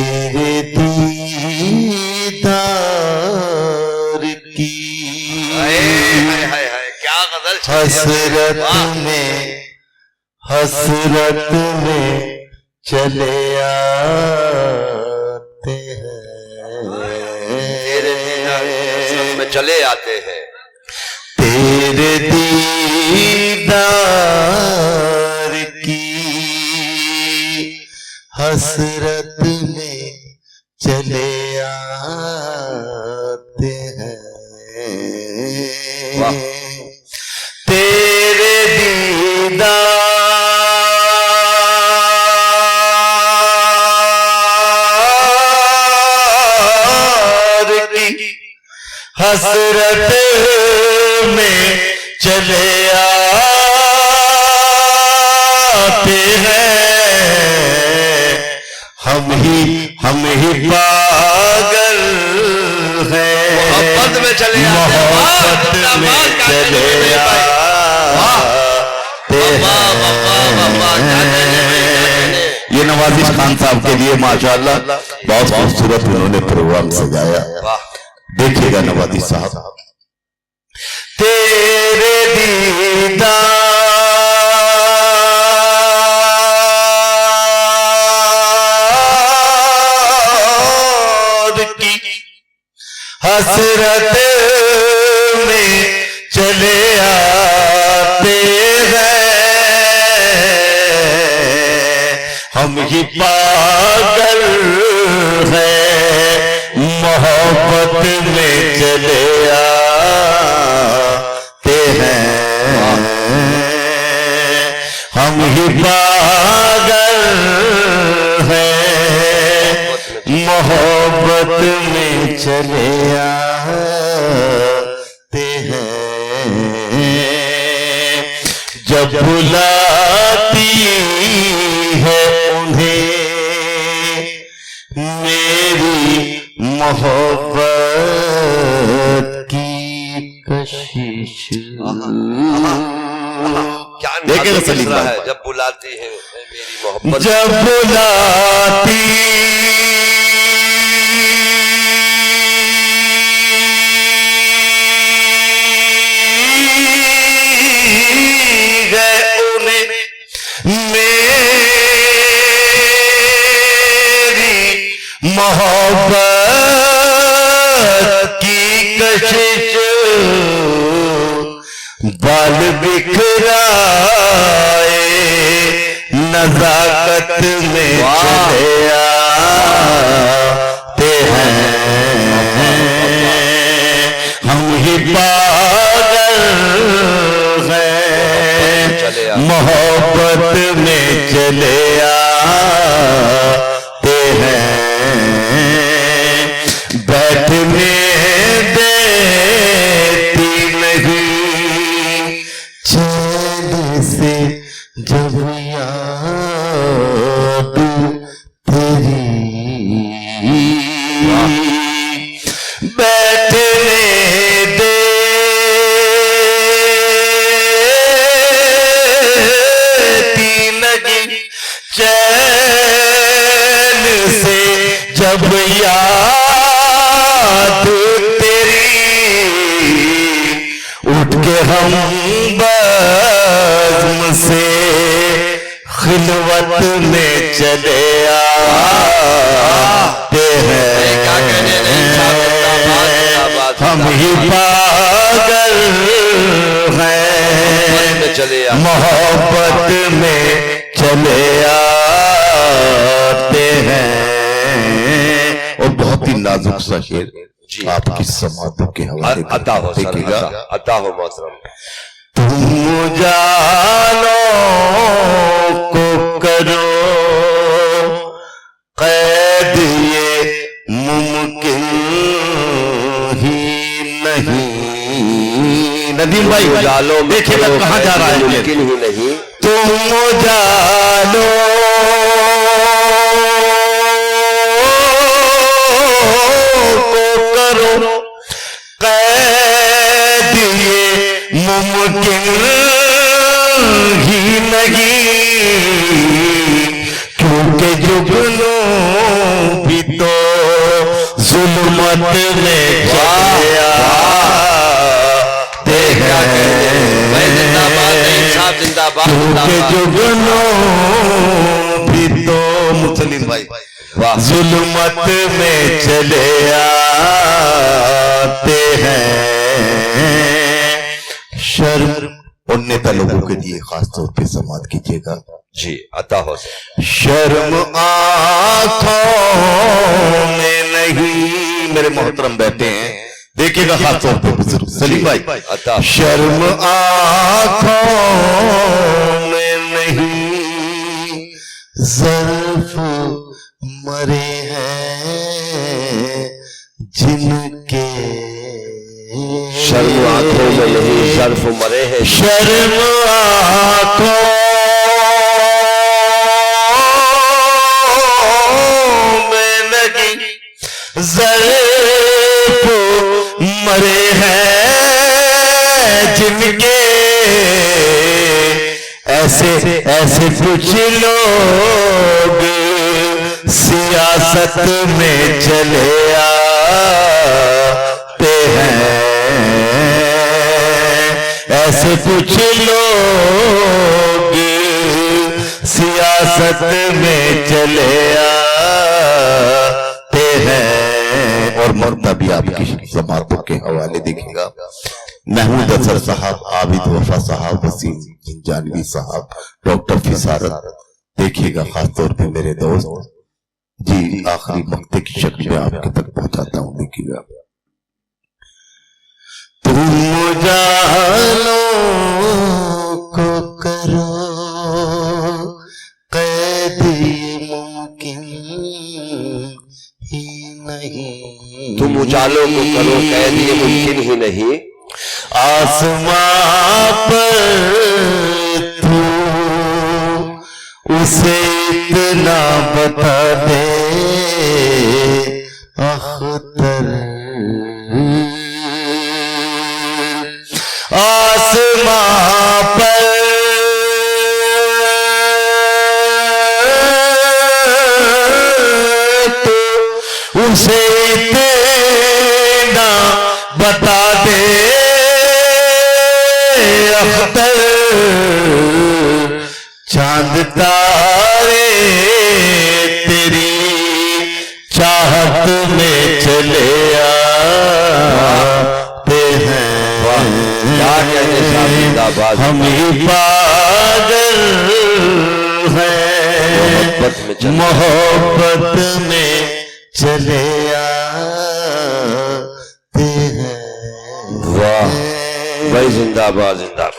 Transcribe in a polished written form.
तेरे दीदार की क्या गजल हसरत में चले आते हैं, तेरे दीदार में चले आते हैं। तेरे दीदार की हसरत में चले आते हैं, तेरे दीदार की हसरत में चले आते हैं, हम ही पागल हैं, मोहब्बत में चले आते हैं। ये नवाजिश खान साहब के लिए माशाअल्लाह बहुत खूबसूरत उन्होंने प्रोग्राम सजाया। देखिएगा नवाजिश साहब। तेरे दीदार की हसरत में चले आते हैं, हम ही पागल हैं, मोहब्बत में चले आते हैं, हम ही पागल हैं, मोहब्बत में चले आते हैं, जब बुलाती है उन्हें मेरी मोहब्बत की कशिश। क्या देखेगा सलीम भाई, है जब बुलाती है मेरी मोहब्बत, जब बुलाती है उन्हें मेरी मोहब्बत की कशिश, बाल बिखराए नजाकत में चले आते हैं, हम ही पागल हैं, मोहब्बत में चले आते हैं, बैठने देती नहीं चैन से जब याद तेरी, बैठने देती नहीं चैन से जब याद तेरी, उठ के हम बज़्म से खिलवत में चले आते हैं, हम ही पागल हैं, मोहब्बत में चले आते हैं। और बहुत ही नाजुक सा शेर आपकी समाधि के हवाले अता हो मोहतरम। तुम जानो को करो कैद, ये मुमकिन ही नहीं। नदीम भाई जालो देखिएगा कहाँ जा रहा है, मुमकिन ही नहीं। तुम जानो को करो कैद, ये मुमकिन ही नहीं, क्योंकि जुगनू भी जुल्मत में चले आते हैं। मैं जिंदाबाद नहीं साहब जिंदाबाद के जिंदाबाद जुगनों भी तो मुसलिम भाई वाह जुल्मत में चले आते हैं। शर्म और नेता लोगों के लिए खास तौर पे समात कीजिएगा जी अता हो सके शर्म आंखों में नहीं। मेरे मोहतरम बैठे हैं देखिएगा खास तौर पे बुजुर्ग सलीम भाई अता शर्म आंखों में नहीं ज़र्फ मरे हैं जिनके शर्म आंखों में नहीं शर्फ मरे हैं शर्म आंखों में नहीं ज़र्फ मरे हैं जिनके ऐसे ऐसे कुछ लोग सियासत में चले आते हैं। ऐसे कुछ लोग सियासत में चले आते हैं। और मरता भी आपकी जमातों के हवाले देखिएगा महमूद अजहर साहब आबिद वफा साहब वसीम जानवी साहब डॉक्टर फिसारत देखिएगा खास तौर पे मेरे दोस्त जी आखिरी मक्ते की शक्ल में आपके तक पहुंचाता हूं देखिएगा तुम जानो को करो कैद मुमकिन ही नहीं तुम उजालों को करो कैद ये मुमकिन ही नहीं आसमां पर तू उसे इतना बता दे अख्तर आसमां पर तू उसे इतना बता दे अख्तर चांद तारे तेरी चाहत में चले आते हैं। क्या कहते साहब जिंदाबाद हम ही पागल हैं मोहब्बत में चले आते हैं। वाह भाई जिंदाबाद जिंदाबाद